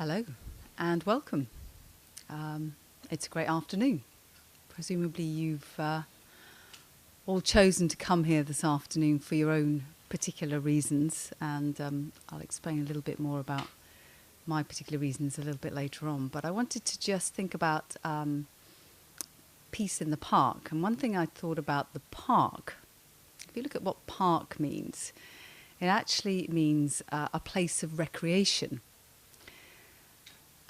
Hello and welcome. It's a great afternoon. Presumably you've all chosen to come here this afternoon for your own particular reasons, and I'll explain a little bit more about my particular reasons a little bit later on. But I wanted to just think about peace in the park. And one thing I thought about the park, if you look at what park means, it actually means a place of recreation.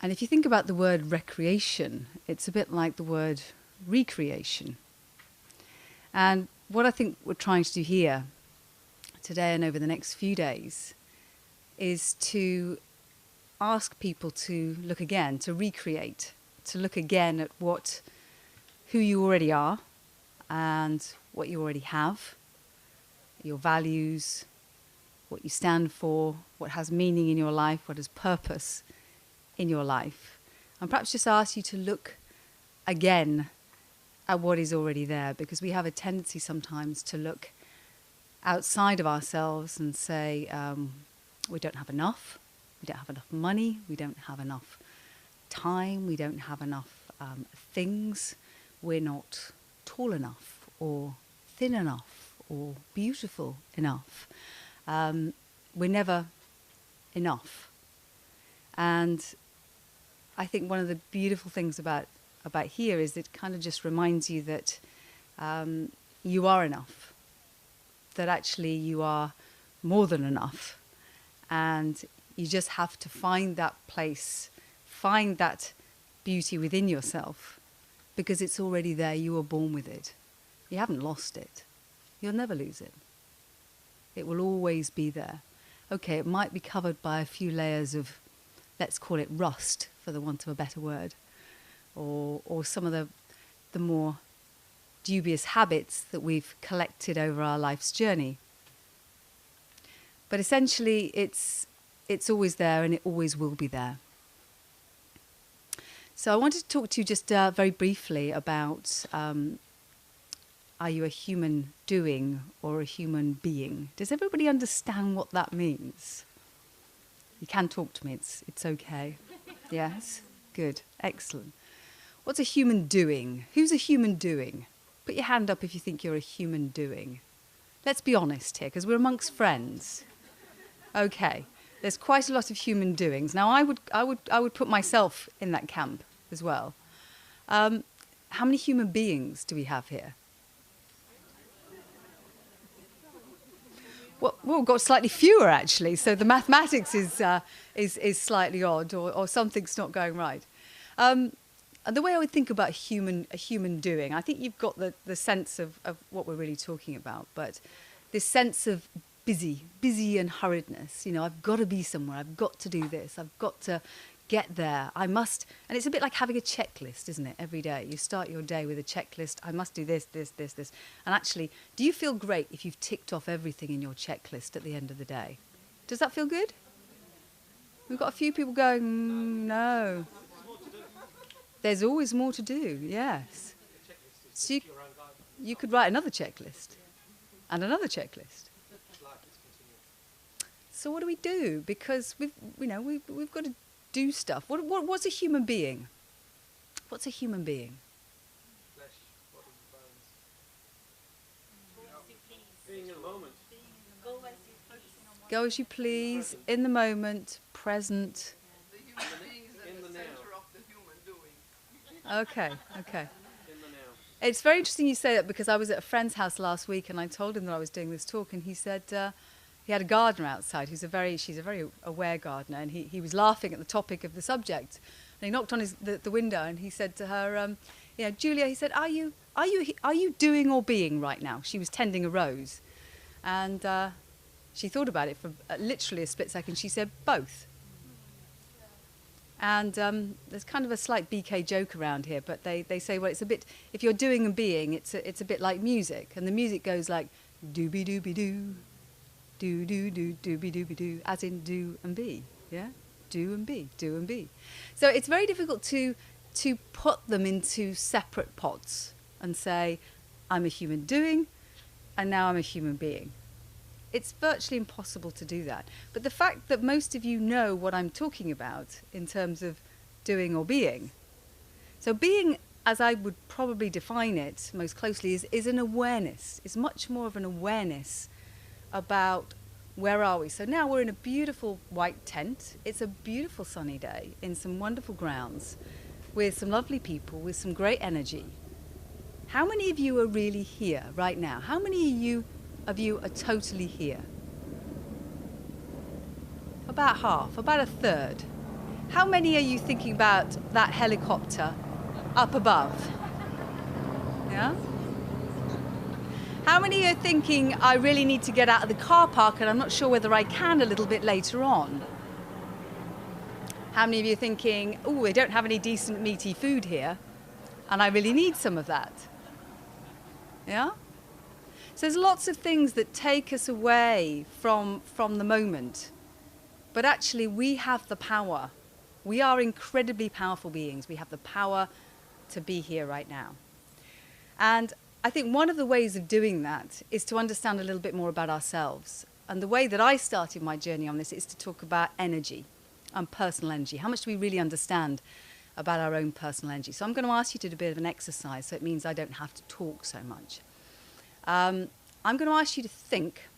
And if you think about the word recreation, it's a bit like the word recreation. And what I think we're trying to do here today and over the next few days is to ask people to look again, to recreate, to look again at who you already are and what you already have, your values, what you stand for, what has meaning in your life, what has purpose in your life, and perhaps just ask you to look again at what is already there, because we have a tendency sometimes to look outside of ourselves and say we don't have enough money, we don't have enough time, we don't have enough things, we're not tall enough or thin enough or beautiful enough. We're never enough. And I think one of the beautiful things about here is it kind of just reminds you that you are enough, that actually you are more than enough, and you just have to find that place, find that beauty within yourself, because it's already there. You were born with it. You haven't lost it. You'll never lose it. It will always be there. Okay, it might be covered by a few layers of, let's call it rust, for the want of a better word, or some of the more dubious habits that we've collected over our life's journey. But essentially, it's always there, and it always will be there. So I wanted to talk to you just very briefly about, are you a human doing or a human being? Does everybody understand what that means? You can talk to me, it's okay. Yes? Good. Excellent. What's a human doing? Who's a human doing? Put your hand up if you think you're a human doing. Let's be honest here, because we're amongst friends. Okay. There's quite a lot of human doings. Now, I would put myself in that camp as well. How many human beings do we have here? Well, we've got slightly fewer, actually, so the mathematics is slightly odd, or something's not going right. And the way I would think about a human doing, I think you've got the sense of what we're really talking about, but this sense of busy and hurriedness. You know, I've got to be somewhere, I've got to do this, I've got to get there, I must, and it's a bit like having a checklist, isn't it? Every day you start your day with a checklist. I must do this, and actually, do you feel great if you've ticked off everything in your checklist at the end of the day? Does that feel good? We've got a few people going, no. There's always more to do, yes. So you could write another checklist and another checklist. So what do we do? Because we've got to do stuff. What's a human being? What's a human being? Flesh, body, bones. Being in the moment. Go as you please, in the moment, present. The human being is at the center of the human doing. Okay. In the now. It's very interesting you say that, because I was at a friend's house last week and I told him that I was doing this talk, and he said he had a gardener outside she's a very aware gardener, and he was laughing at the topic of the subject. And he knocked on the window and he said to her, Julia, he said, are you doing or being right now? She was tending a rose. And she thought about it for literally a split second. She said, both. And there's kind of a slight BK joke around here, but they say, well, it's a bit, if you're doing and being, it's a bit like music. And the music goes like, dooby-dooby-doo, do-do-do-dooby-dooby-doo, as in do and be, yeah? Do and be. So it's very difficult to put them into separate pots and say, I'm a human doing, and now I'm a human being. It's virtually impossible to do that. But the fact that most of you know what I'm talking about in terms of doing or being. So being, as I would probably define it most closely, is an awareness. It's much more of an awareness about where are we. So now we're in a beautiful white tent. It's a beautiful sunny day in some wonderful grounds with some lovely people, with some great energy. How many of you are really here right now? How many of you are totally here? About half, about a third. How many are you thinking about that helicopter up above? Yeah? How many are thinking, I really need to get out of the car park and I'm not sure whether I can a little bit later on? How many of you are thinking, oh, they don't have any decent meaty food here and I really need some of that? Yeah? So there's lots of things that take us away from the moment. But actually we have the power. We are incredibly powerful beings. We have the power to be here right now. And I think one of the ways of doing that is to understand a little bit more about ourselves. And the way that I started my journey on this is to talk about energy and personal energy. How much do we really understand about our own personal energy? So I'm going to ask you to do a bit of an exercise, so it means I don't have to talk so much. I'm going to ask you to think.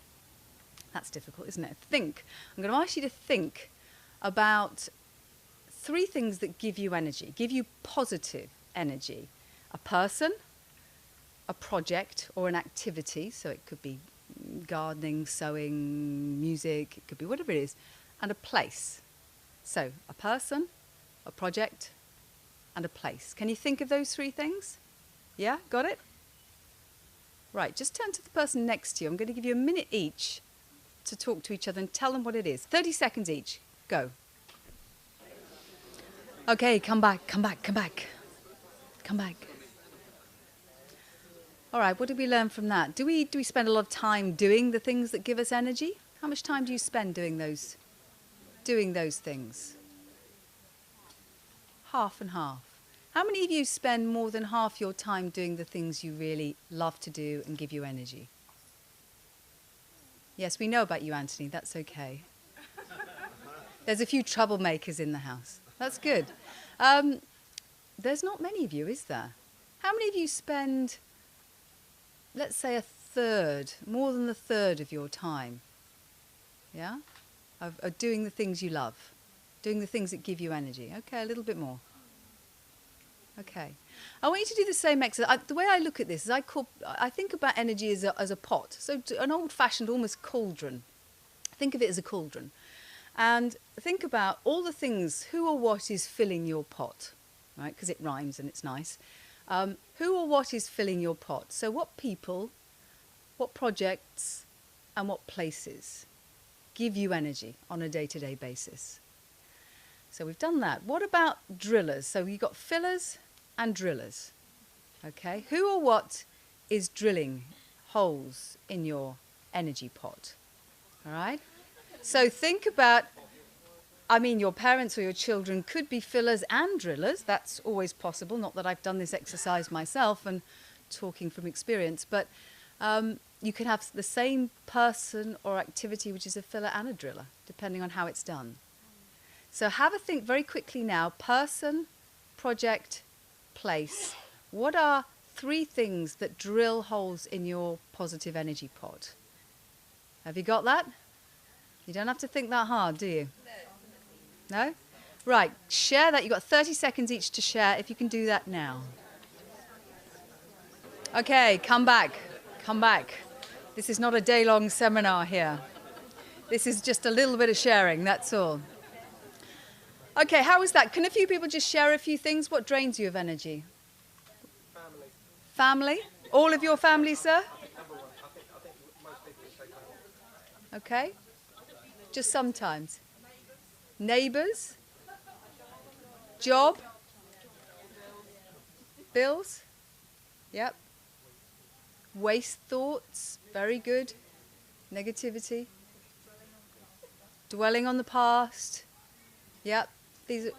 That's difficult, isn't it? Think. I'm going to ask you to think about 3 things that give you energy, give you positive energy. A person, a project or an activity, so it could be gardening, sewing, music, it could be whatever it is, and a place. So a person, a project, and a place. Can you think of those 3 things? Yeah, got it? Right, just turn to the person next to you. I'm going to give you a minute each to talk to each other and tell them what it is. 30 seconds each. Go. Okay, come back, come back, come back. Come back. All right, what did we learn from that? Do we spend a lot of time doing the things that give us energy? How much time do you spend doing those things? Half and half. How many of you spend more than half your time doing the things you really love to do and give you energy? Yes, we know about you, Anthony. That's okay. There's a few troublemakers in the house. That's good. There's not many of you, is there? How many of you spend, let's say, a third, more than a third of your time, yeah, of doing the things you love, doing the things that give you energy? Okay, a little bit more. Okay. I want you to do the same exercise. The way I look at this is I think about energy as a pot. So an old-fashioned, almost cauldron. Think of it as a cauldron. And think about all the things, who or what is filling your pot, right? Because it rhymes and it's nice. Who or what is filling your pot? So what people, what projects, and what places give you energy on a day-to-day basis? So we've done that. What about drillers? So you've got fillers and drillers. Okay, who or what is drilling holes in your energy pot? All right? So think about, I mean, your parents or your children could be fillers and drillers. That's always possible. Not that I've done this exercise myself and talking from experience, but you can have the same person or activity which is a filler and a driller, depending on how it's done. So have a think very quickly now. Person, project, place. What are 3 things that drill holes in your positive energy pot? Have you got that? You don't have to think that hard, do you? No? Right, share that. You've got 30 seconds each to share, if you can do that now. Okay, come back. Come back. This is not a day-long seminar here. This is just a little bit of sharing, that's all. Okay, how was that? Can a few people just share a few things? What drains you of energy? Family. Family? All of your family, sir? Number 1. I think most people would say family. Okay. Just sometimes. Neighbours? Job? Bills? Yep. Waste thoughts? Very good. Negativity? Dwelling on the past? Yep. These are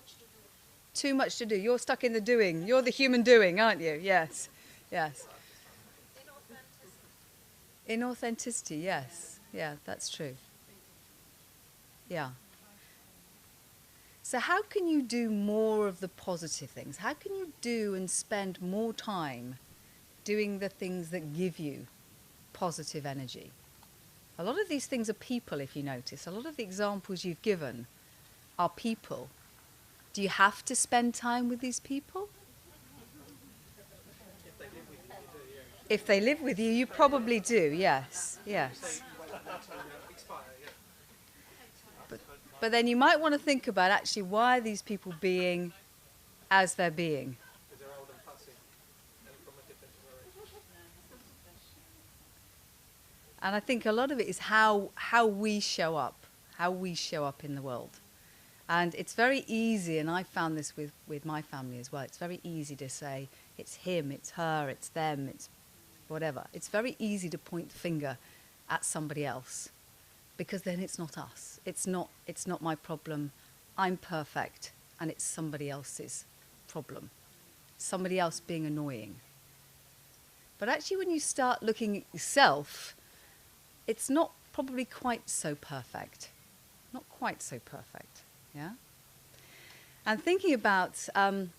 too much to do. You're stuck in the doing. You're the human doing, aren't you? Yes. Yes. Inauthenticity, yes. Yeah, that's true. Yeah. So how can you do more of the positive things? How can you do and spend more time doing the things that give you positive energy? A lot of these things are people, if you notice. A lot of the examples you've given are people. Do you have to spend time with these people? If they live with you, you probably do, yes, yes. Expire, yeah. But then you might want to think about actually why are these people being as they're being? Because they're old and fussy and from a different generation. And I think a lot of it is how we show up in the world. And it's very easy, and I found this with my family as well, it's very easy to say it's him, it's her, it's them, it's whatever. It's very easy to point the finger at somebody else because then it's not us. It's not my problem. I'm perfect and it's somebody else's problem. Somebody else being annoying. But actually when you start looking at yourself, it's not probably quite so perfect. Not quite so perfect, yeah? And thinking about, in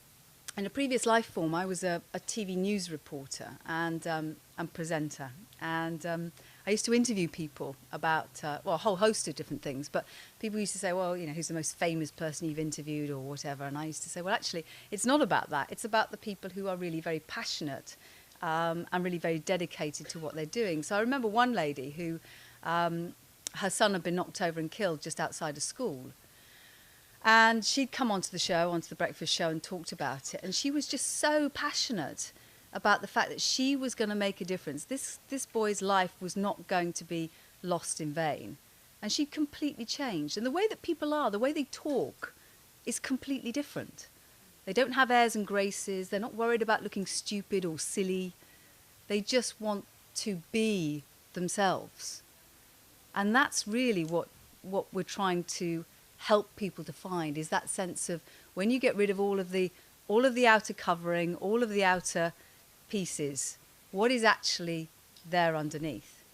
a previous life form, I was a TV news reporter and presenter. And I used to interview people about, a whole host of different things. But people used to say, well, who's the most famous person you've interviewed or whatever. And I used to say, well, actually, it's not about that. It's about the people who are really very passionate and really very dedicated to what they're doing. So I remember one lady who, her son had been knocked over and killed just outside of school. And she'd come onto the show, onto the breakfast show, and talked about it. And she was just so passionate about the fact that she was going to make a difference. This boy's life was not going to be lost in vain. And she completely changed. And the way that people are, the way they talk, is completely different. They don't have airs and graces. They're not worried about looking stupid or silly. They just want to be themselves. And that's really what we're trying to help people to find, is that sense of when you get rid of all of the outer covering, all of the outer pieces, what is actually there underneath.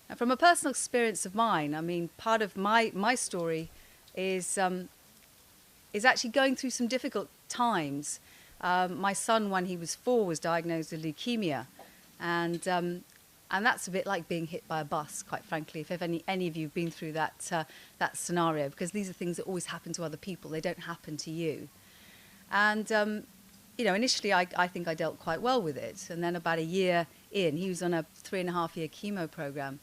And from a personal experience of mine, I mean, part of my story is actually going through some difficult times. My son, when he was 4, was diagnosed with leukemia, and that's a bit like being hit by a bus, quite frankly, if any of you have been through that scenario, because these are things that always happen to other people. They don't happen to you. And, initially I think I dealt quite well with it. And then about a year in, he was on a 3.5-year chemo program.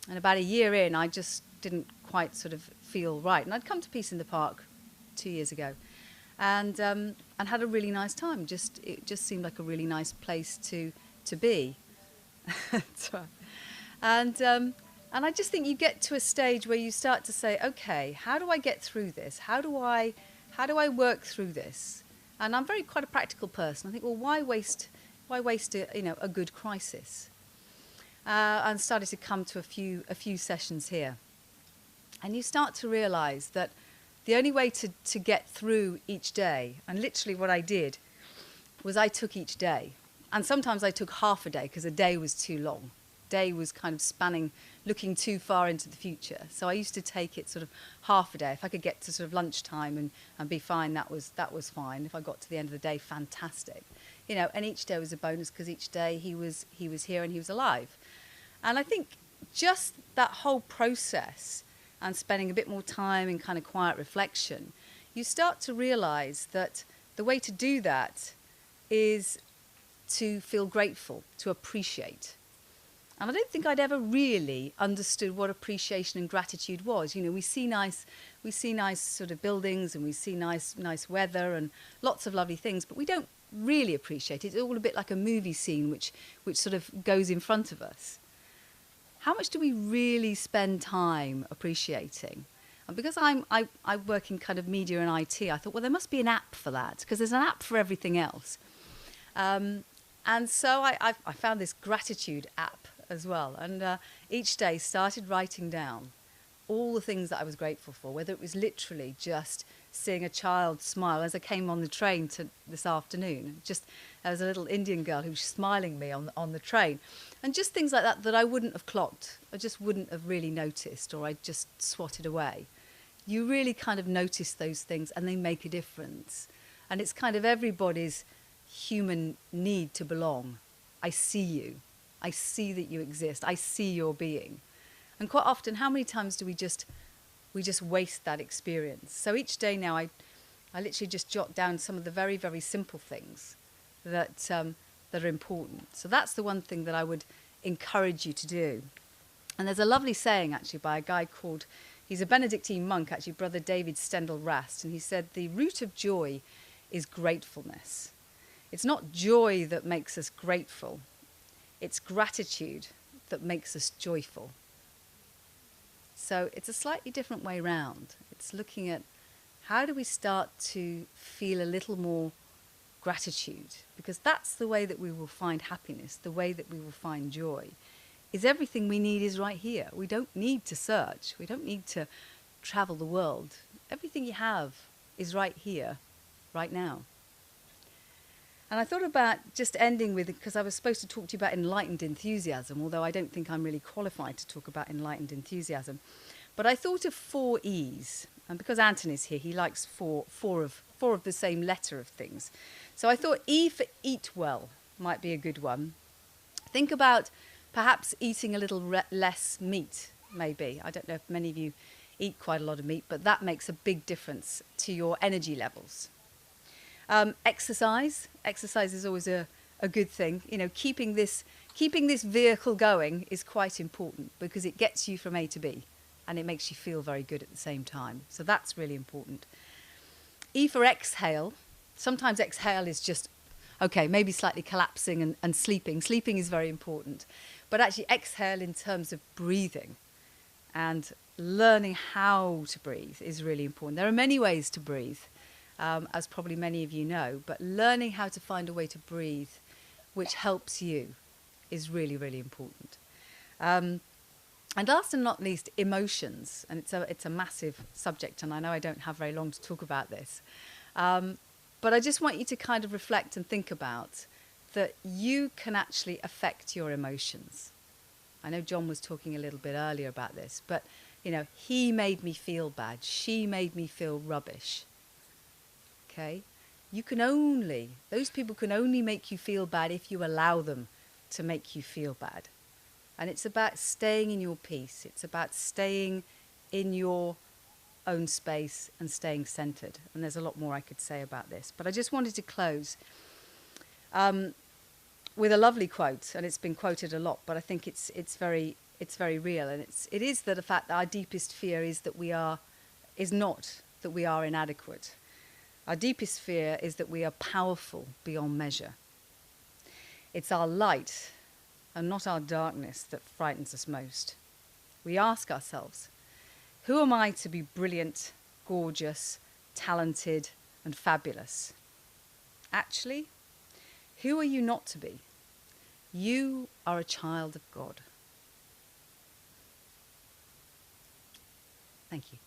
And about a year in, I just didn't quite sort of feel right. And I'd come to Peace in the Park 2 years ago and had a really nice time. It just seemed like a really nice place to be. And I just think you get to a stage where you start to say, okay, how do I get through this? How do I work through this? And I'm quite a practical person. I think, well, why waste a good crisis? And started to come to a few sessions here, and you start to realise that the only way to get through each day, and literally what I did was I took each day. And sometimes I took half a day because a day was too long. Day was kind of spanning, looking too far into the future. So I used to take it sort of half a day. If I could get to sort of lunchtime and be fine, that was fine. If I got to the end of the day, fantastic. And each day was a bonus because each day he was here and he was alive. And I think just that whole process and spending a bit more time in kind of quiet reflection, you start to realise that the way to do that is to feel grateful, to appreciate. And I don't think I'd ever really understood what appreciation and gratitude was. We see nice sort of buildings and we see nice weather and lots of lovely things, but we don't really appreciate it. It's all a bit like a movie scene which sort of goes in front of us. How much do we really spend time appreciating? And because I work in kind of media and IT, I thought, well, there must be an app for that, because there's an app for everything else. And so I found this gratitude app as well. And each day started writing down all the things that I was grateful for, whether it was literally just seeing a child smile as I came on the train to this afternoon. Just there was a little Indian girl who was smiling at me on the train, and just things like that that I wouldn't have clocked. I just wouldn't have really noticed, or I just swatted away. You really kind of notice those things, and they make a difference. And it's kind of everybody's human need to belong. I see you. I see that you exist. I see your being. And quite often, how many times do we just waste that experience? So each day now, I literally just jot down some of the very, very simple things that that are important. So that's the one thing that I would encourage you to do. And there's a lovely saying actually by a guy called, he's a Benedictine monk actually, Brother David Stendhal Rast, and he said the root of joy is gratefulness. It's not joy that makes us grateful. It's gratitude that makes us joyful. So it's a slightly different way round. It's looking at how do we start to feel a little more gratitude, because that's the way that we will find happiness, the way that we will find joy, is everything we need is right here. We don't need to search. We don't need to travel the world. Everything you have is right here, right now. And I thought about just ending with, because I was supposed to talk to you about enlightened enthusiasm, although I don't think I'm really qualified to talk about enlightened enthusiasm. But I thought of 4 E's, and because Anthony's here, he likes four of the same letter of things. So I thought E for eat well might be a good one. Think about perhaps eating a little less meat, maybe. I don't know if many of you eat quite a lot of meat, but that makes a big difference to your energy levels. Exercise is always a good thing. You know, keeping this vehicle going is quite important because it gets you from A to B and it makes you feel very good at the same time. So that's really important. E for exhale. Sometimes exhale is just, okay, maybe slightly collapsing and sleeping. Sleeping is very important. But actually exhale in terms of breathing and learning how to breathe is really important. There are many ways to breathe. As probably many of you know, but learning how to find a way to breathe which helps you is really, really important. And last and not least, emotions. And it's a massive subject, and I know I don't have very long to talk about this. But I just want you to kind of reflect and think about that you can actually affect your emotions. I know John was talking a little bit earlier about this, but, you know, he made me feel bad. She made me feel rubbish. Okay, those people can only make you feel bad if you allow them to make you feel bad. And it's about staying in your peace. It's about staying in your own space and staying centered. And there's a lot more I could say about this. But I just wanted to close with a lovely quote, and it's been quoted a lot, but I think it's very real. And it is that the fact that our deepest fear is not that we are inadequate. Our deepest fear is that we are powerful beyond measure. It's our light and not our darkness that frightens us most. We ask ourselves, who am I to be brilliant, gorgeous, talented, and fabulous? Actually, who are you not to be? You are a child of God. Thank you.